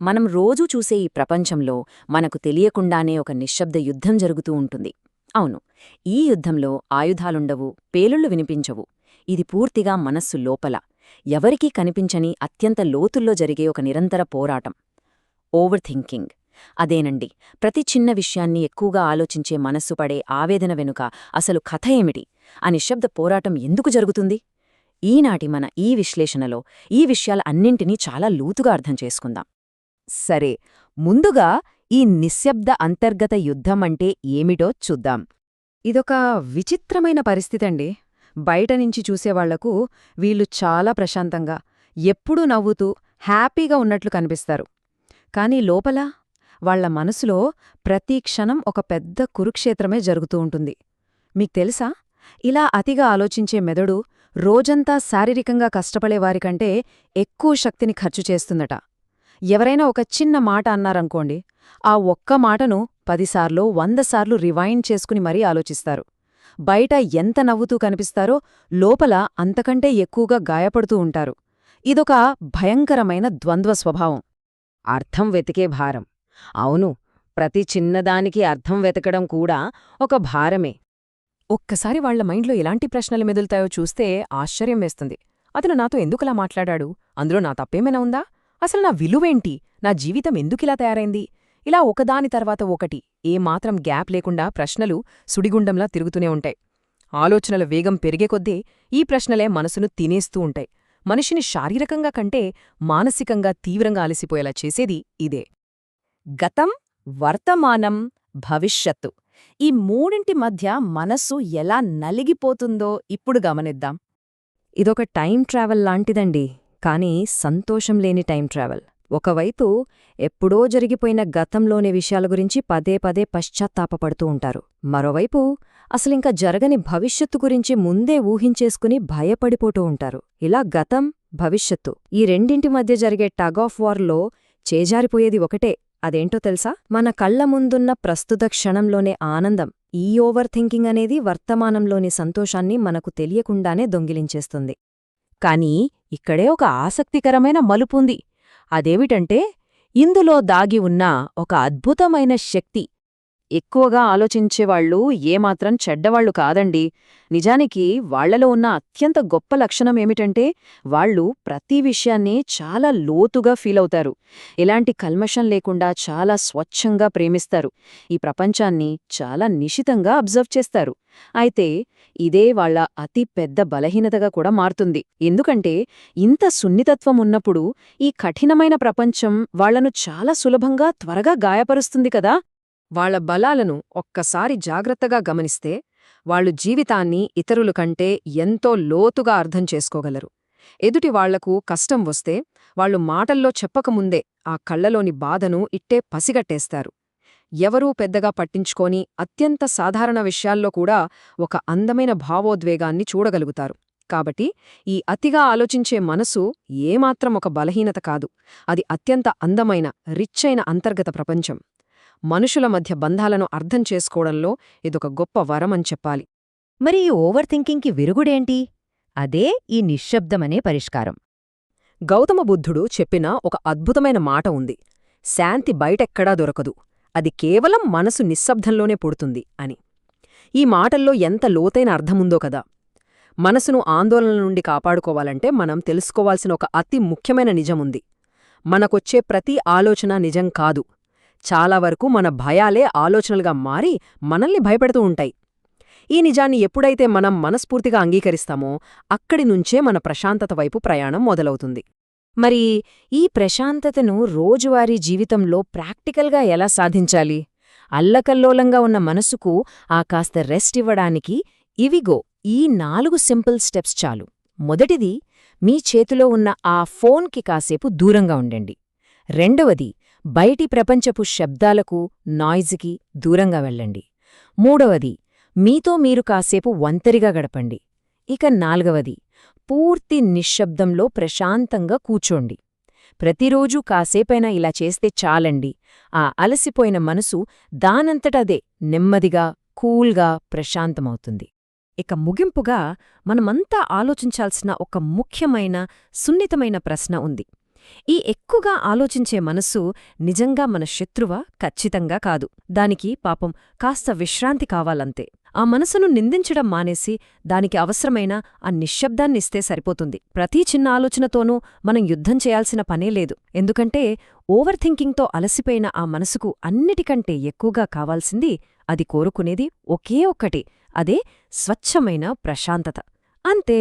మనం రోజూ చూసే ఈ ప్రపంచంలో మనకు తెలియకుండానే ఒక నిశ్శబ్ద యుద్ధం జరుగుతూ ఉంటుంది. అవును, ఈ యుద్ధంలో ఆయుధాలుండవు, పేలుళ్లు వినిపించవు. ఇది పూర్తిగా మనస్సు లోపల, ఎవరికీ కనిపించని అత్యంత లోతుల్లో జరిగే ఒక నిరంతర పోరాటం. Over thinking. అదేనండి, ప్రతి చిన్న విషయాన్ని ఎక్కువగా ఆలోచించే మనస్సు పడే ఆవేదన వెనుక అసలు కథ ఏమిటి? ఆ నిశ్శబ్ద పోరాటం ఎందుకు జరుగుతుంది? ఈనాటి మన ఈ విశ్లేషణలో ఈ విషయాల అన్నింటినీ చాలా లోతుగా అర్థం చేసుకుందాం. సరే, ముందుగా ఈ నిశ్శబ్ద అంతర్గత యుద్ధమంటే ఏమిటో చూద్దాం. ఇదొక విచిత్రమైన పరిస్థితండి. బయటనుంచి చూసేవాళ్లకు వీళ్ళు చాలా ప్రశాంతంగా, ఎప్పుడూ నవ్వుతూ, హ్యాపీగా ఉన్నట్లు కనిపిస్తారు. కాని లోపల వాళ్ల మనసులో ప్రతి క్షణం ఒక పెద్ద కురుక్షేత్రమే జరుగుతూ ఉంటుంది. మీకు తెలుసా, ఇలా అతిగా ఆలోచించే మెదడు రోజంతా శారీరకంగా కష్టపడేవారికంటే ఎక్కువ శక్తిని ఖర్చు చేస్తుందట. ఎవరైనా ఒక చిన్న మాట అన్నారనుకోండి, ఆ ఒక్క మాటను 10 సార్లు 100 సార్లు రివైండ్ చేసుకుని మరీ ఆలోచిస్తారు. బయట ఎంత నవ్వుతూ కనిపిస్తారో లోపల అంతకంటే ఎక్కువగా గాయపడుతూ ఉంటారు. ఇదొక భయంకరమైన ద్వంద్వ స్వభావం. అర్థం వెతికే భారం. అవును, ప్రతి చిన్నదానికి అర్థం వెతకడం కూడా ఒక భారమే. ఒక్కసారి వాళ్ల మైండ్లో ఎలాంటి ప్రశ్నలు మెదులుతాయో చూస్తే ఆశ్చర్యం వేస్తుంది. అతను నాతో ఎందుకలా మాట్లాడాడు? అందులో నా తప్పేమైనా ఉందా? అసలు నా విలువేంటి? నా జీవితం ఎందుకిలా తయారైంది? ఇలా ఒకదాని తర్వాత ఒకటి ఏమాత్రం గ్యాప్ లేకుండా ప్రశ్నలు సుడిగుండంలా తిరుగుతూనే ఉంటాయి. ఆలోచనల వేగం పెరిగే కొద్దీ ఈ ప్రశ్నలే మనసును తినేస్తూ ఉంటాయి. మనిషిని శారీరకంగా కంటే మానసికంగా తీవ్రంగా అలసిపోయేలా చేసేది ఇదే. గతం, వర్తమానం, భవిష్యత్తు, ఈ మూడింటి మధ్య మనస్సు ఎలా నలిగిపోతుందో ఇప్పుడు గమనిద్దాం. ఇదొక టైం ట్రావెల్ లాంటిదండి, కానీ సంతోషం లేని టైం ట్రావెల్. ఒకవైపు ఎప్పుడో జరిగిపోయిన గతంలోని విషయాల గురించి పదే పదే పశ్చాత్తాపపడుతూ ఉంటారు. మరోవైపు అసలింక జరగని భవిష్యత్తు గురించి ముందే ఊహించేసుకుని భయపడిపోతూ ఉంటారు. ఇలా గతం, భవిష్యత్తు ఈ రెండింటి మధ్య జరిగే టగ్ ఆఫ్ వార్లో చేజారిపోయేది ఒకటే. అదేంటో తెలుసా? మన కళ్ల ముందున్న ప్రస్తుత క్షణంలోనే ఆనందం. ఈ ఓవర్ థింకింగ్ అనేది వర్తమానంలోని సంతోషాన్ని మనకు తెలియకుండానే దొంగిలించేస్తుంది. కానీ ఇక్కడే ఒక ఆసక్తికరమైన మలుపుంది. అదేమిటంటే, ఇందులో దాగి ఉన్న ఒక అద్భుతమైన శక్తి. ఎక్కువగా ఆలోచించేవాళ్లు ఏమాత్రం చెడ్డవాళ్లు కాదండి. నిజానికి వాళ్లలో ఉన్న అత్యంత గొప్ప లక్షణమేమిటంటే, వాళ్లు ప్రతి విషయాన్ని చాలా లోతుగా ఫీలవుతారు. ఎలాంటి కల్మషం లేకుండా చాలా స్వచ్ఛంగా ప్రేమిస్తారు. ఈ ప్రపంచాన్ని చాలా నిశితంగా అబ్జర్వ్ చేస్తారు. అయితే ఇదే వాళ్ల అతి పెద్ద బలహీనతగా కూడా మారుతుంది. ఎందుకంటే ఇంత సున్నితత్వం ఉన్నప్పుడు ఈ కఠినమైన ప్రపంచం వాళ్లను చాలా సులభంగా త్వరగా గాయపరుస్తుంది కదా. వాళ్ల బలాలను ఒక్కసారి జాగ్రత్తగా గమనిస్తే వాళ్లు జీవితాన్ని ఇతరుల కంటే ఎంతో లోతుగా అర్థం చేసుకోగలరు. ఎదుటి వాళ్లకు కష్టం వస్తే వాళ్లు మాటల్లో చెప్పకముందే ఆ కళ్లలోని బాధను ఇట్టే పసిగట్టేస్తారు. ఎవరూ పెద్దగా పట్టించుకోని అత్యంత సాధారణ విషయాల్లో కూడా ఒక అందమైన భావోద్వేగాన్ని చూడగలుగుతారు. కాబట్టి ఈ అతిగా ఆలోచించే మనసు ఏమాత్రం ఒక బలహీనత కాదు. అది అత్యంత అందమైన, రిచ్చైన అంతర్గత ప్రపంచం. మనుషుల మధ్య బంధాలను అర్థం చేసుకోవడంలో ఇదొక గొప్ప వరమని చెప్పాలి. మరి ఈ ఓవర్ థింకింగ్కి విరుగుడేంటి? అదే ఈ నిశ్శబ్దమనే పరిష్కారం. గౌతమ బుద్ధుడు చెప్పిన ఒక అద్భుతమైన మాట ఉంది. శాంతి బయటెక్కడా దొరకదు, అది కేవలం మనసు నిశ్శబ్దంలోనే పుడుతుంది అని. ఈ మాటల్లో ఎంత లోతైన అర్థముందో కదా. మనసును ఆందోళనల నుండి కాపాడుకోవాలంటే మనం తెలుసుకోవాల్సిన ఒక అతి ముఖ్యమైన నిజముంది. మనకొచ్చే ప్రతి ఆలోచన నిజం కాదు. చాలా వరకు మన భయాలే ఆలోచనలుగా మారి మనల్ని భయపెడుతూ ఉంటాయి. ఈ నిజాన్ని ఎప్పుడైతే మనం మనస్ఫూర్తిగా అంగీకరిస్తామో అక్కడి నుంచే మన ప్రశాంతత వైపు ప్రయాణం మొదలవుతుంది. మరి ఈ ప్రశాంతతను రోజువారీ జీవితంలో ప్రాక్టికల్గా ఎలా సాధించాలి? అల్లకల్లోలంగా ఉన్న మనసుకు ఆ కాస్త రెస్ట్ ఇవ్వడానికి ఇవిగో ఈ 4 సింపుల్ స్టెప్స్ చాలు. మొదటిది, మీ చేతిలో ఉన్న ఆ ఫోన్కి కాసేపు దూరంగా ఉండండి. రెండవది, బయటి ప్రపంచపు శబ్దాలకు, నాయిజ్కి దూరంగా వెళ్ళండి. మూడవది, మీతో మీరు కాసేపు ఒంటరిగా గడపండి. ఇక నాల్గవది, పూర్తి నిశ్శబ్దంలో ప్రశాంతంగా కూచోండి. ప్రతిరోజూ కాసేపైనా ఇలా చేస్తే చాలండి. ఆ అలసిపోయిన మనసు దానంతటదే నెమ్మదిగా, కూల్గా ప్రశాంతమవుతుంది. ఇక ముగింపుగా మనమంతా ఆలోచించాల్సిన ఒక ముఖ్యమైన, సున్నితమైన ప్రశ్న ఉంది. ఈ ఎక్కువగా ఆలోచించే మనస్సు నిజంగా మన శత్రువా? ఖచ్చితంగా కాదు. దానికి పాపం కాస్త విశ్రాంతి కావాలంతే. ఆ మనసును నిందించడం మానేసి దానికి అవసరమైన ఆ నిశ్శబ్దాన్నిస్తే సరిపోతుంది. ప్రతి చిన్న ఆలోచనతోనూ మనం యుద్ధం చేయాల్సిన పనే లేదు. ఎందుకంటే ఓవర్ థింకింగ్తో అలసిపోయిన ఆ మనసుకు అన్నిటికంటే ఎక్కువగా కావాల్సింది అది కోరుకునేది ఒకే ఒక్కటి, అదే స్వచ్ఛమైన ప్రశాంతత. అంతే.